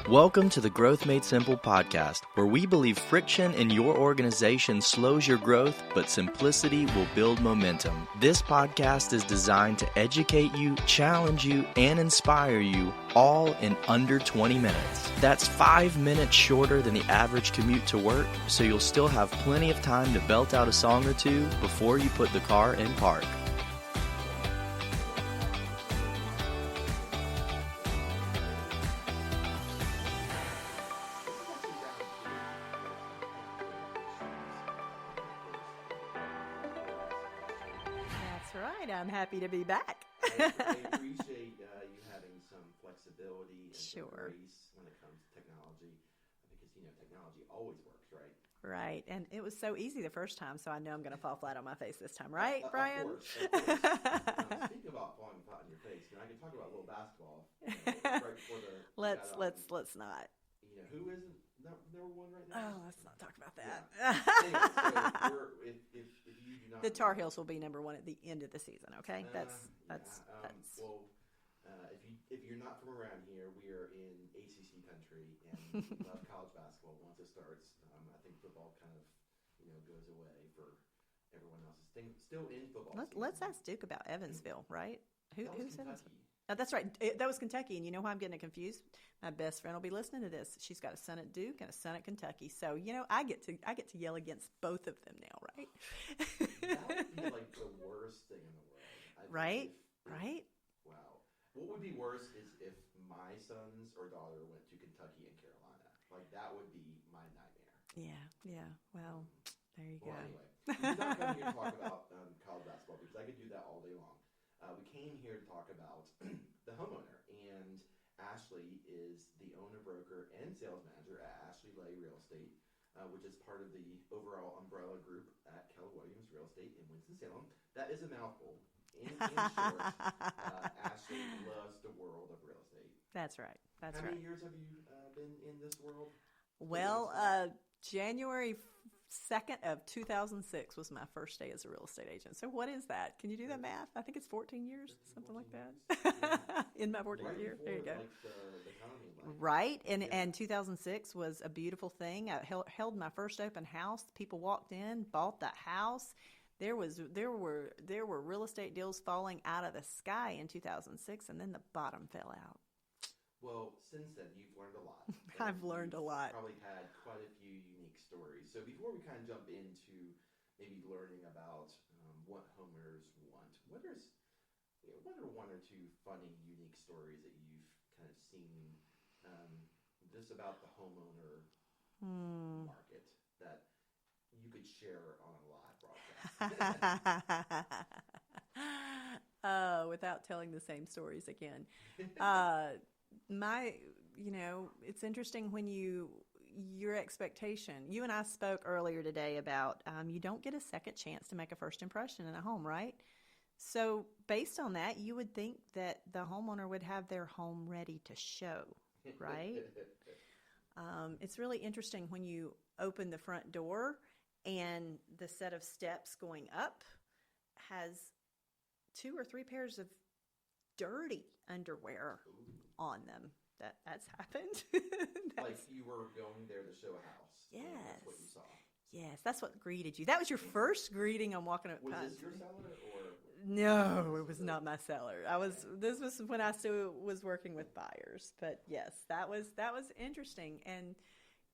Welcome to the Growth Made Simple podcast, where we believe friction in your organization slows your growth, but simplicity will build momentum. This podcast is designed to educate you, challenge you, and inspire you all in under 20 minutes. That's 5 minutes shorter than the average commute to work, so you'll still have plenty of time to belt out a song or two before you put the car in park. I'm happy to be back. I appreciate you having some flexibility and some grace when it comes to technology, because, technology always works, right? Right, and it was so easy the first time, so I know I'm going to fall flat on my face this time, right, Brian? Of course. Speaking about falling flat on your face, I can talk about a little basketball right before the... Let's not. Who isn't number one right now? Oh, let's not talk about that. Yeah. Anyway, so if you do not... The Tar Heels will be number one at the end of the season, okay? Well, if you're not from around here, we are in ACC country, and we love college basketball once it starts. I think football kind of, goes away for everyone else's thing. Still in football. Let's ask Duke about Evansville, right? Who's Evansville? Oh, that's right. That was Kentucky, and you know why I'm getting it confused? My best friend will be listening to this. She's got a son at Duke and a son at Kentucky, so I get to yell against both of them now, right? That would be like the worst thing in the world. Right? Wow. What would be worse is if my sons or daughter went to Kentucky and Carolina. Like, that would be my nightmare. Yeah. Well, there you go. Anyway, we're not coming here to talk about college basketball, because I could do that all day long. We came here to talk about the homeowner, and Ashley is the owner, broker, and sales manager at Ashley Lay Real Estate, which is part of the overall umbrella group at Keller Williams Real Estate in Winston-Salem. That is a mouthful. In short, Ashley loves the world of real estate. That's right. How many years have you been in this world? Well, January 2nd of 2006 was my first day as a real estate agent. So what is that? Can you do that math? I think it's 14 years, something like that. In my 14th year. There you go. The economy, right. And 2006 was a beautiful thing. I held my first open house. People walked in, bought that house. There were real estate deals falling out of the sky in 2006, and then the bottom fell out. Well, since then, you've learned a lot. I've learned a lot. Probably had quite a few unique stories. So before we kind of jump into maybe learning about what homeowners want, what are one or two funny, unique stories that you've kind of seen just about the homeowner market that you could share on a live broadcast? Without telling the same stories again. It's interesting when your expectation. You and I spoke earlier today about you don't get a second chance to make a first impression in a home, right? So based on that, you would think that the homeowner would have their home ready to show, right? It's really interesting when you open the front door and the set of steps going up has 2 or 3 pairs of dirty underwear on them. That's happened. Like you were going there to show a house. Yes. That's what you saw. Yes, that's what greeted you. That was your first greeting on walking up. Was this your seller or? No, it was not my seller. This was when I still was working with buyers. But yes, that was interesting. And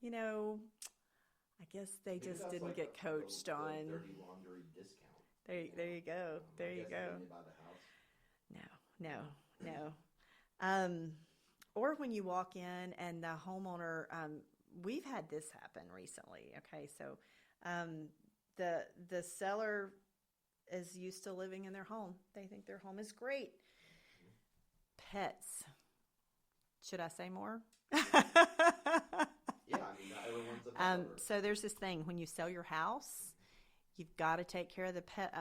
I guess they just didn't get coached on. Dirty laundry discount. There you go. There you go. They buy the house. No. Or when you walk in and the homeowner, we've had this happen recently. Okay, so the seller is used to living in their home. They think their home is great. Pets. Should I say more? Yeah, not everyone's a pet lover. So there's this thing when you sell your house, you've got to take care of the pet.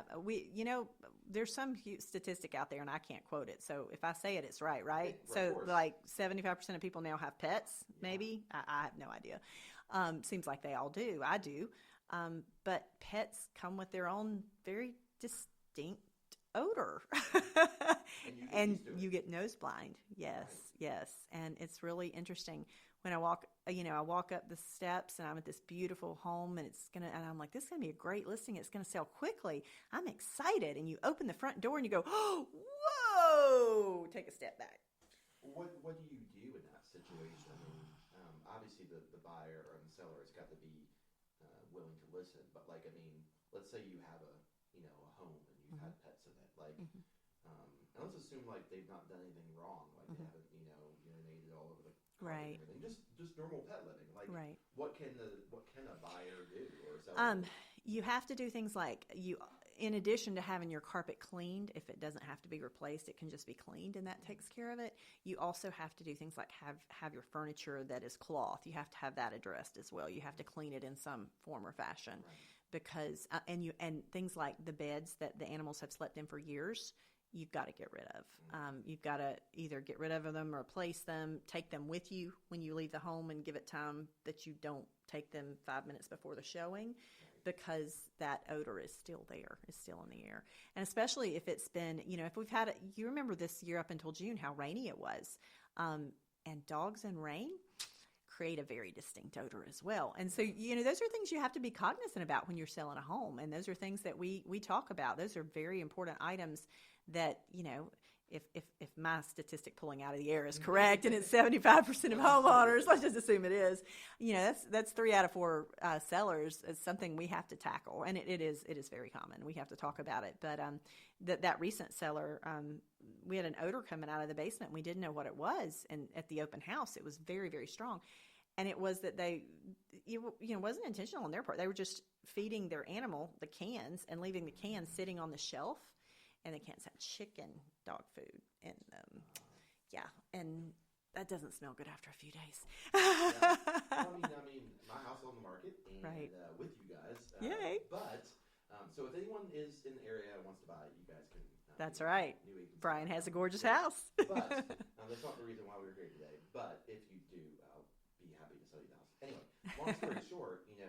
There's some statistic out there, and I can't quote it. So if I say it, it's right? Yeah, so like 75% of people now have pets, maybe? Yeah. I have no idea. Seems like they all do. I do. But pets come with their own very distinct odor. And you get nose blind. Yes, yes. And it's really interesting when I walk up the steps and I'm at this beautiful home and and I'm like, this is going to be a great listing. It's going to sell quickly. I'm excited. And you open the front door and you go, oh, whoa, take a step back. What do you do in that situation? I mean, obviously the buyer or the seller has got to be willing to listen. But like, I mean, let's say you have a home and you've had pets in it. Like, and let's assume like they've not done anything wrong. Like they haven't, urinated all over the carpet and everything. Just normal pet living. Like, what can a buyer do or a seller do? You have to do things like in addition to having your carpet cleaned, if it doesn't have to be replaced, it can just be cleaned and that takes care of it. You also have to do things like have your furniture that is cloth. You have to have that addressed as well. You have to clean it in some form or fashion because and things like the beds that the animals have slept in for years, you've got to get rid of. You've got to either get rid of them or replace them, take them with you when you leave the home and give it time that you don't take them 5 minutes before the showing because that odor is still there, is still in the air. And especially if it's been, if we've had, you remember this year up until June, how rainy it was. And dogs and rain create a very distinct odor as well. And so, those are things you have to be cognizant about when you're selling a home. And those are things that we talk about. Those are very important items that, if my statistic pulling out of the air is correct and it's 75% of homeowners, let's just assume it is, that's 3 out of 4 sellers is something we have to tackle. And it is very common. We have to talk about it. But that recent seller, we had an odor coming out of the basement. And we didn't know what it was. And at the open house, it was very, very strong. And it was that it wasn't intentional on their part. They were just feeding their animal the cans and leaving the cans sitting on the shelf. And the cans have chicken dog food in them. Yeah, and that doesn't smell good after a few days. I mean, my house is on the market and with you guys. Yay! But so if anyone is in the area and wants to buy it, you guys can. That's right. Brian has a gorgeous house. But that's not the reason why we're here today. But if you do, I'll be happy to sell you the house. Anyway, long story short, we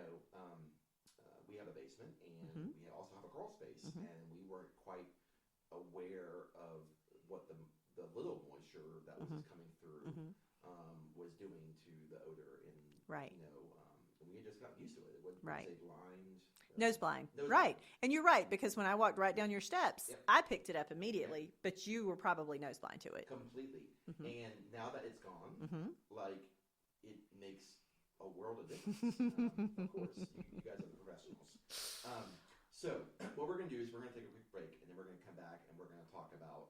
have a basement and we also have a crawl space, and we weren't quite aware of what the little moisture that was coming through was doing to the odor, and we had just gotten used to it. It wasn't say blind. Nose blind. Right. And you're right, because when I walked right down your steps, I picked it up immediately, but you were probably nose blind to it. Completely. And now that it's gone, it makes a world of difference. Of course, you guys are the professionals. So what we're going to do is we're going to take a quick break, and then we're going to come back and we're going to talk about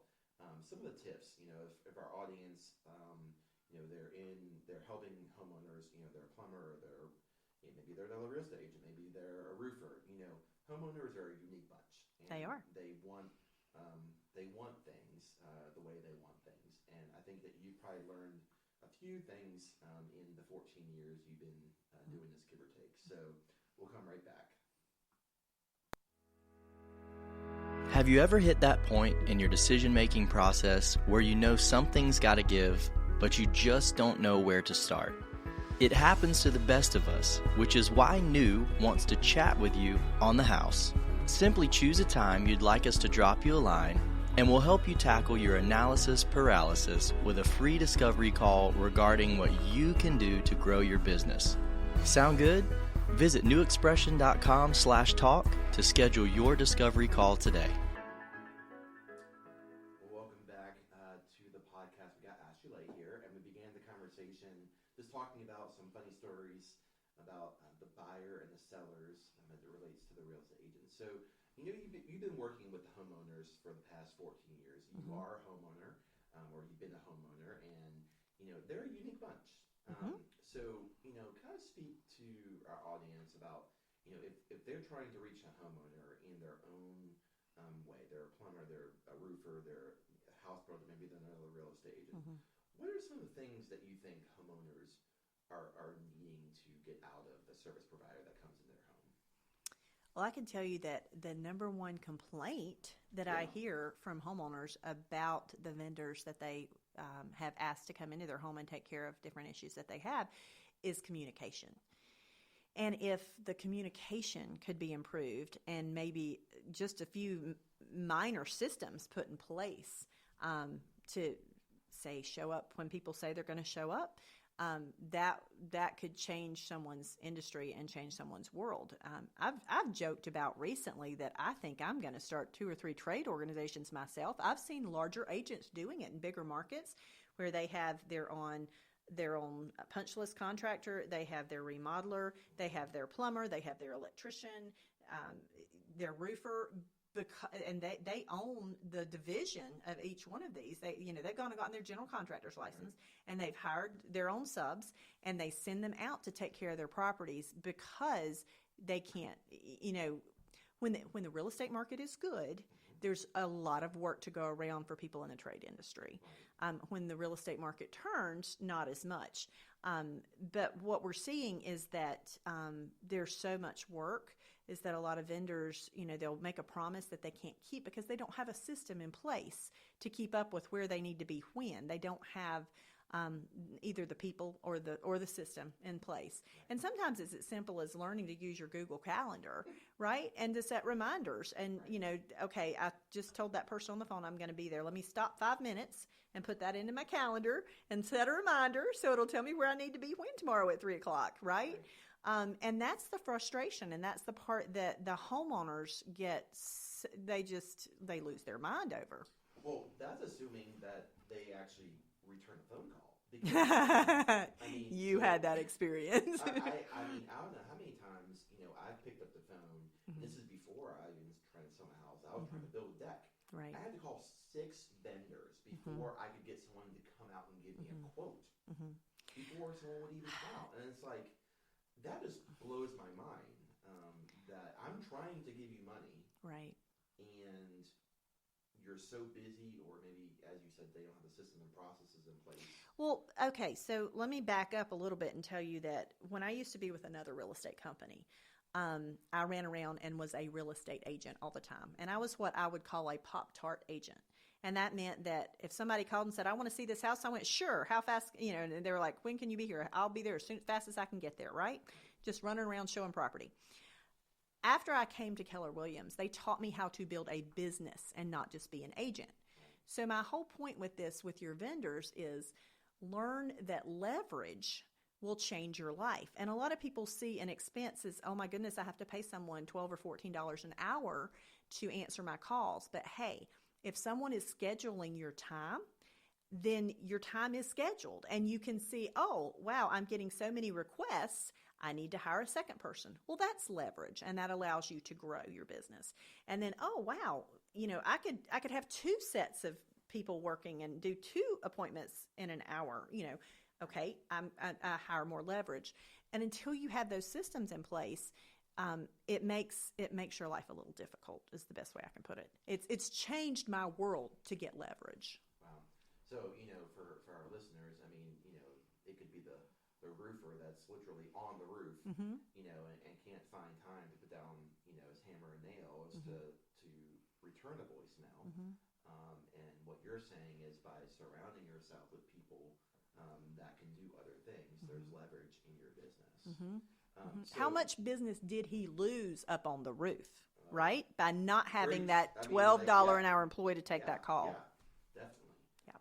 some of the tips. If our audience, they're helping homeowners, they're a plumber, maybe they're another real estate agent, maybe they're a roofer. Homeowners are a unique bunch. And they are. They want things the way they want things, and I think that you probably learned a few things in the 14 years you've been doing this, give or take. So we'll come right back. Have you ever hit that point in your decision-making process where you know something's got to give, but you just don't know where to start? It happens to the best of us, which is why New wants to chat with you on the house. Simply choose a time you'd like us to drop you a line, and we'll help you tackle your analysis paralysis with a free discovery call regarding what you can do to grow your business. Sound good? Visit newexpression.com/talk to schedule your discovery call today. Welcome back to the podcast. We got Ashley Lay here, and we began the conversation just talking about some funny stories about the buyer and the sellers as it relates to the real estate agents. So, you've been working with the homeowners for the past 14 years. You are a homeowner, or you've been a homeowner, and they're a unique bunch. So, kind of speak to our audience about, if they're trying to reach a homeowner in their own way, they're a plumber, they're a roofer, they're a house builder, maybe they're another real estate agent. What are some of the things that you think homeowners are needing to get out of the service provider that comes in their home? Well, I can tell you that the number one complaint that I hear from homeowners about the vendors that they have asked to come into their home and take care of different issues that they have is communication. And if the communication could be improved and maybe just a few minor systems put in place to say show up when people say they're going to show up, that could change someone's industry and change someone's world. I've joked about recently that I think I'm going to start 2 or 3 trade organizations myself. I've seen larger agents doing it in bigger markets where they have their own punch list contractor, they have their remodeler, they have their plumber, they have their electrician, their roofer. And they own the division of each one of these. They've gone and gotten their general contractor's license, and they've hired their own subs, and they send them out to take care of their properties because they can't. When the real estate market is good, there's a lot of work to go around for people in the trade industry. When the real estate market turns, not as much. But what we're seeing is that there's so much work, is that a lot of vendors, they'll make a promise that they can't keep because they don't have a system in place to keep up with where they need to be when. They don't have either the people or the system in place. And sometimes it's as simple as learning to use your Google Calendar, right? And to set reminders. And, okay, I just told that person on the phone I'm going to be there. Let me stop 5 minutes and put that into my calendar and set a reminder so it'll tell me where I need to be when tomorrow at 3 o'clock, right? And that's the frustration, and that's the part that the homeowners get. They lose their mind over. Well, that's assuming that they actually return a phone call. Because, you had that experience. I don't know how many times I've picked up the phone. Mm-hmm. This is before I even tried to sell my house. I was trying to build a deck. Right. I had to call 6 vendors before I could get someone to come out and give me a quote. Mm-hmm. Before someone would even come out, and it's like. That just blows my mind, that I'm trying to give you money. Right. And you're so busy, or maybe, as you said, they don't have the system and processes in place. Well, okay, so let me back up a little bit and tell you that when I used to be with another real estate company, I ran around and was a real estate agent all the time. And I was what I would call a Pop-Tart agent. And that meant that if somebody called and said, I want to see this house, I went, sure, how fast, and they were like, when can you be here? I'll be there as fast as I can get there, right? Just running around showing property. After I came to Keller Williams, they taught me how to build a business and not just be an agent. So my whole point with this, with your vendors, is learn that leverage will change your life. And a lot of people see an expense as, oh my goodness, I have to pay someone $12 or $14 an hour to answer my calls. But hey, if someone is scheduling your time, then your time is scheduled. And you can see, oh, wow, I'm getting so many requests, I need to hire a second person. Well, that's leverage, and that allows you to grow your business. And then, oh, wow, I could have 2 sets of people working and do 2 appointments in an hour. Okay, I hire more leverage. And until you have those systems in place, it makes your life a little difficult, is the best way I can put it. It's changed my world to get leverage. Wow. So, for our listeners, it could be the roofer that's literally on the roof, mm-hmm. And can't find time to put down, his hammer and nails mm-hmm. to return a voicemail. Mm-hmm. And what you're saying is by surrounding yourself with people that can do other things, mm-hmm. there's leverage in your business. Mm-hmm. So, how much business did he lose up on the roof, right? By not having that $12 an hour employee to take that call. Yeah, definitely. Yeah.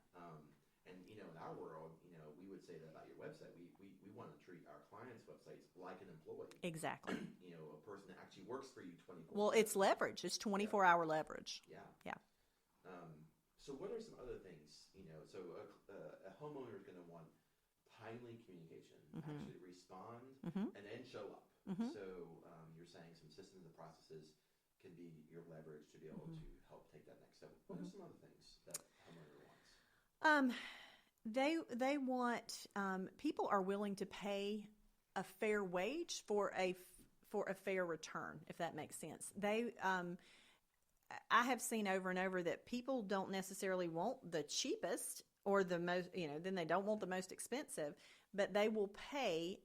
And, in our world, we would say that about your website. We want to treat our clients' websites like an employee. Exactly. A person that actually works for you 24 Well, it's leverage. It's 24-hour leverage. Yeah. Yeah. So what are some other things, so a homeowner is going to want timely communication, mm-hmm. actually respond, mm-hmm. and then show up. Mm-hmm. So you're saying some systems and processes can be your leverage to be able mm-hmm. to help take that next step. What mm-hmm. are some other things that a homeowner wants? They want people are willing to pay a fair wage for a fair return, if that makes sense. I have seen over and over that people don't necessarily want the cheapest or the most, then they don't want the most expensive, but they will pay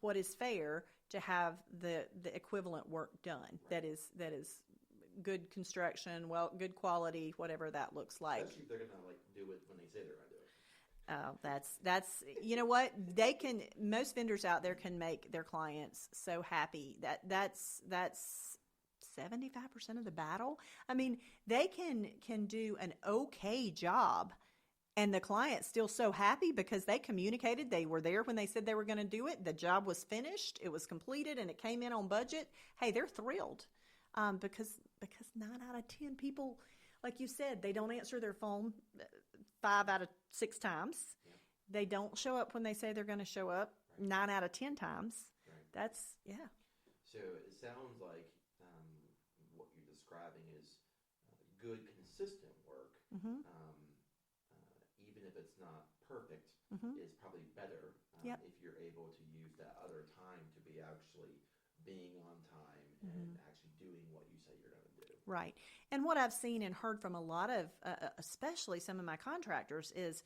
what is fair to have the equivalent work done. Right. That is good construction, good quality, whatever that looks like. Especially if they're going to do it when they say they're going to do it. Oh, that's most vendors out there can make their clients so happy. That's 75% of the battle. I mean, they can do an okay job, and the client's still so happy because they communicated. They were there when they said they were going to do it. The job was finished. It was completed, and it came in on budget. Hey, they're thrilled because 9 out of 10 people, like you said, they don't answer their phone 5 out of 6 times. Yeah. They don't show up when they say they're going to show up 9 out of 10 times. Right. That's, yeah. So it sounds like what you're describing is good, consistent work. Mm-hmm. Even if it's not perfect, Mm-hmm. is probably better Yep. if you're able to use that other time to be actually being on time and actually doing what you say you're going to do. Right. And what I've seen and heard from a lot of, especially some of my contractors, is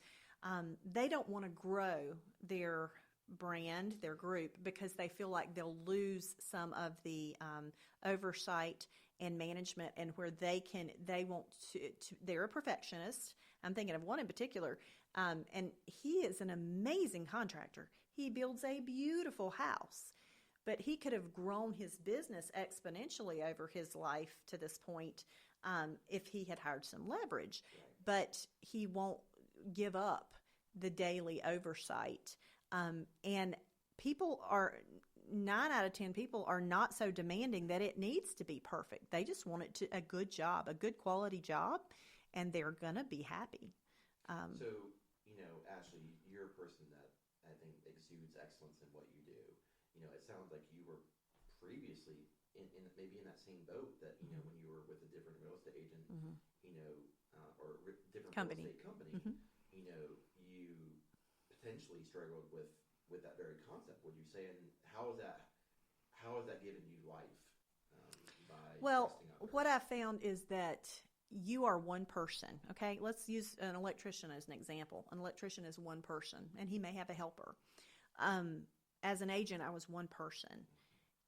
they don't want to grow their brand, their group, because they feel like they'll lose some of the oversight and management, and where they want to they're a perfectionist. I'm thinking of one in particular, and he is an amazing contractor. He builds a beautiful house, but he could have grown his business exponentially over his life to this point if he had hired some leverage. Right. But he won't give up the daily oversight. And 9 out of 10 people are not so demanding that it needs to be perfect. They just want it to a good job, a good quality job, and they're going to be happy. So, Ashley, you're a person that I think exudes excellence in what you do. It sounds like you were previously maybe in that same boat that, when you were with a different real estate agent, or different Company. real estate company, you potentially struggled with that very concept, would you say? And how has that given you life by Well, trusting others? what I found is that you are one person, okay? Let's use an electrician as an example. An electrician is one person, and he may have a helper. As an agent, I was one person.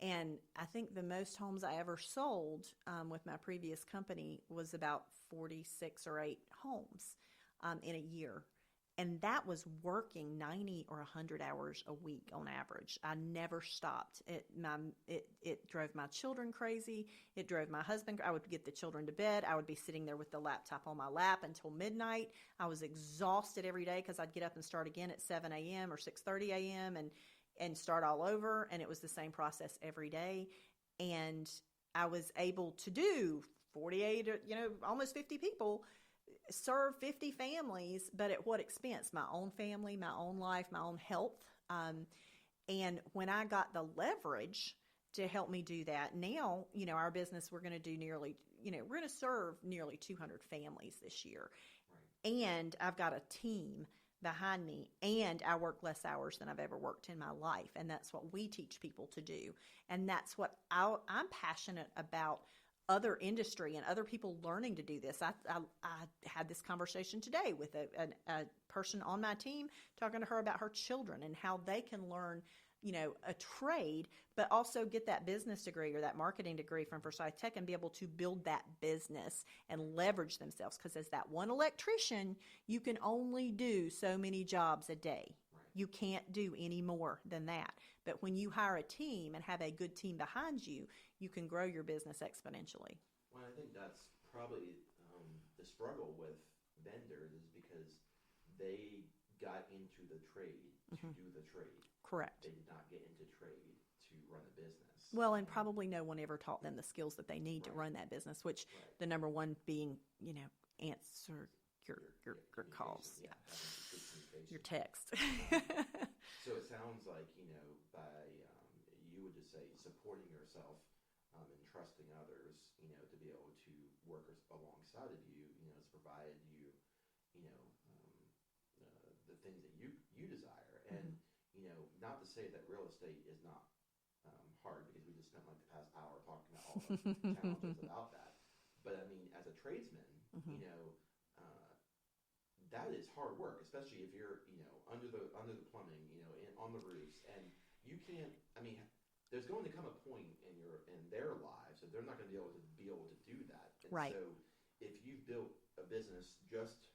And I think the most homes I ever sold with my previous company was about 46 or 8 homes in a year. And that was working 90 or 100 hours a week on average. I never stopped. It drove my children crazy. It drove my husband. I would get the children to bed. I would be sitting there with the laptop on my lap until midnight. I was exhausted every day because I'd get up and start again at 7 a.m. or 6:30 a.m. and start all over. And it was the same process every day. And I was able to do 48, almost 50 people, serve 50 families, but at what expense? My own family, my own life, my own health. And when I got the leverage to help me do that, now, our business, we're going to do we're going to serve nearly 200 families this year. Right. And I've got a team behind me, and I work less hours than I've ever worked in my life. And that's what we teach people to do. And that's what I'm passionate about. Other industry and other people learning to do this. I had this conversation today with a person on my team, talking to her about her children and how they can learn, a trade, but also get that business degree or that marketing degree from Forsyth Tech and be able to build that business and leverage themselves. Because as that one electrician, you can only do so many jobs a day. Right. You can't do any more than that. But when you hire a team and have a good team behind you, you can grow your business exponentially. Well, I think that's probably the struggle with vendors is because they got into the trade to do the trade. Correct. They did not get into trade to run a business. Well, and probably no one ever taught them the skills that they need to run that business, which the number one being, answer your calls. Yeah. Your text. So it sounds like, by you would just say supporting yourself and trusting others, to be able to work alongside of you, has provided you, the things that you desire. And, not to say that real estate is not hard, because we just spent like the past hour talking about all the challenges about that. But I mean, as a tradesman, that is hard work, especially if you're, under the plumbing, on the roofs, and you can't. I mean, there's going to come a point in their lives that they're not going to be able to do that. And right. So, if you've built a business just,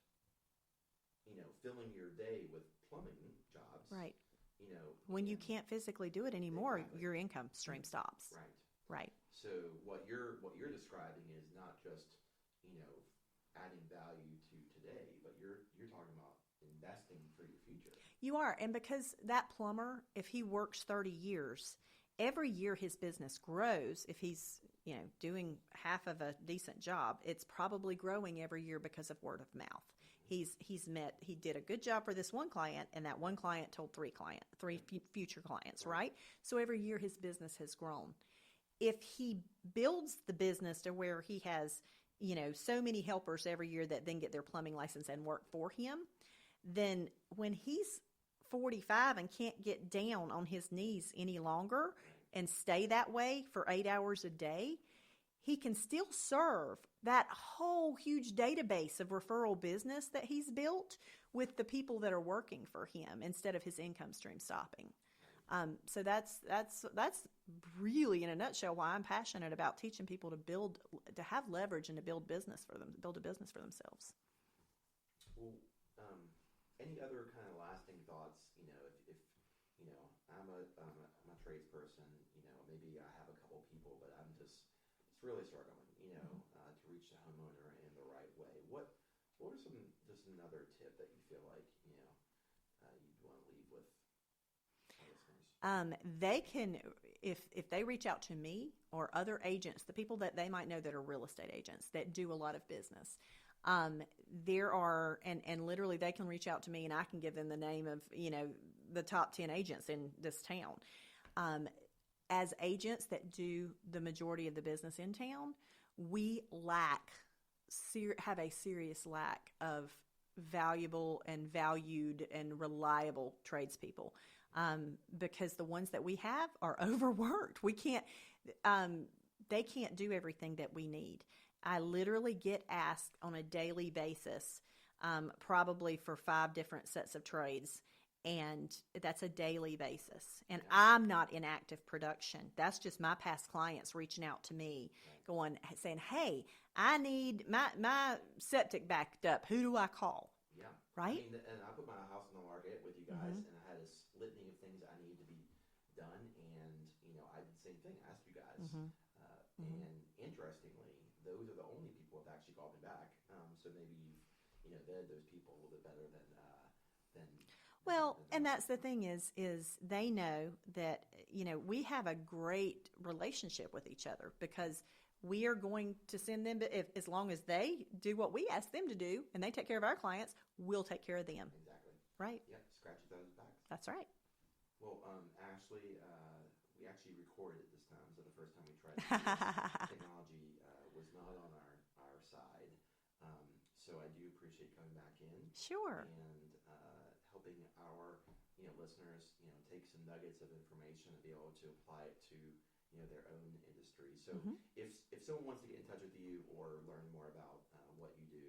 filling your day with plumbing jobs, right. When you can't physically do it anymore, exactly. your income stream stops. Right. Right. So what you're describing is not just, adding value to today, but you're talking about investing for your future. You are. And because that plumber, if he works 30 years, every year his business grows. If he's, doing half of a decent job, it's probably growing every year because of word of mouth. He did a good job for this one client, and that one client told three future clients, right? So every year his business has grown. If he builds the business to where he has, so many helpers every year that then get their plumbing license and work for him, then when he's 45 and can't get down on his knees any longer and stay that way for 8 hours a day, he can still serve that whole huge database of referral business that he's built with the people that are working for him instead of his income stream stopping. So that's really, in a nutshell, why I'm passionate about teaching people to have leverage and to build a business for themselves. Well, any other kind of lasting thoughts? If I'm a tradesperson, maybe I have a couple people, but it's really struggling, to reach the homeowner in the right way. What are just another tip that you feel like, you'd want to leave with our listeners? They can, if they reach out to me or other agents, the people that they might know that are real estate agents that do a lot of business, there are, and literally they can reach out to me and I can give them the name of, the top 10 agents in this town. As agents that do the majority of the business in town, we have a serious lack of valuable and valued and reliable tradespeople, because the ones that we have are overworked. They can't do everything that we need. I literally get asked on a daily basis, probably for 5 different sets of trades. And that's a daily basis. And I'm not in active production. That's just my past clients reaching out to me, saying, hey, I need my septic backed up. Who do I call? Yeah. Right? And I put my house on the market with you guys, and I had a litany of things I needed to be done. And, I did the same thing. I asked you guys. And interestingly, those are the only people that actually called me back. So maybe you've, vetted those people a little bit better than well, and that's the thing is they know that, we have a great relationship with each other because we are going to send them, as long as they do what we ask them to do and they take care of our clients, we'll take care of them. Exactly. Right. Yep. Scratch each other's backs. That's right. Well, Ashley, we actually recorded it this time. So the first time we tried technology was not on our side. So I do appreciate coming back in. Sure. And helping our listeners take some nuggets of information and be able to apply it to their own industry. So if someone wants to get in touch with you or learn more about what you do,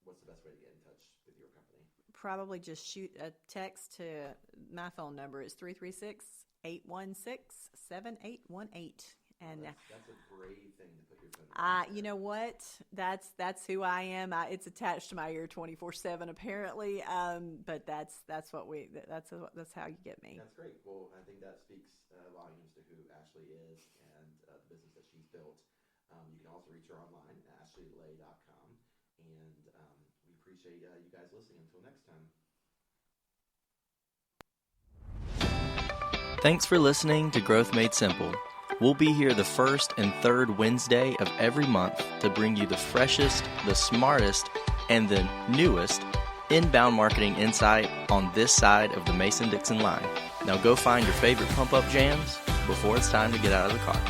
what's the best way to get in touch with your company? Probably just shoot a text to my phone number. It's 336-816-7818. And that's a brave thing to put your phone number. You know what? That's who I am. It's attached to my ear 24/7 apparently. But that's how you get me. That's great. Well, I think that speaks volumes to who Ashley is and the business that she's built. You can also reach her online at ashleylay.com. And we appreciate you guys listening. Until next time. Thanks for listening to Growth Made Simple. We'll be here the first and third Wednesday of every month to bring you the freshest, the smartest, and the newest inbound marketing insight on this side of the Mason-Dixon line. Now go find your favorite pump-up jams before it's time to get out of the car.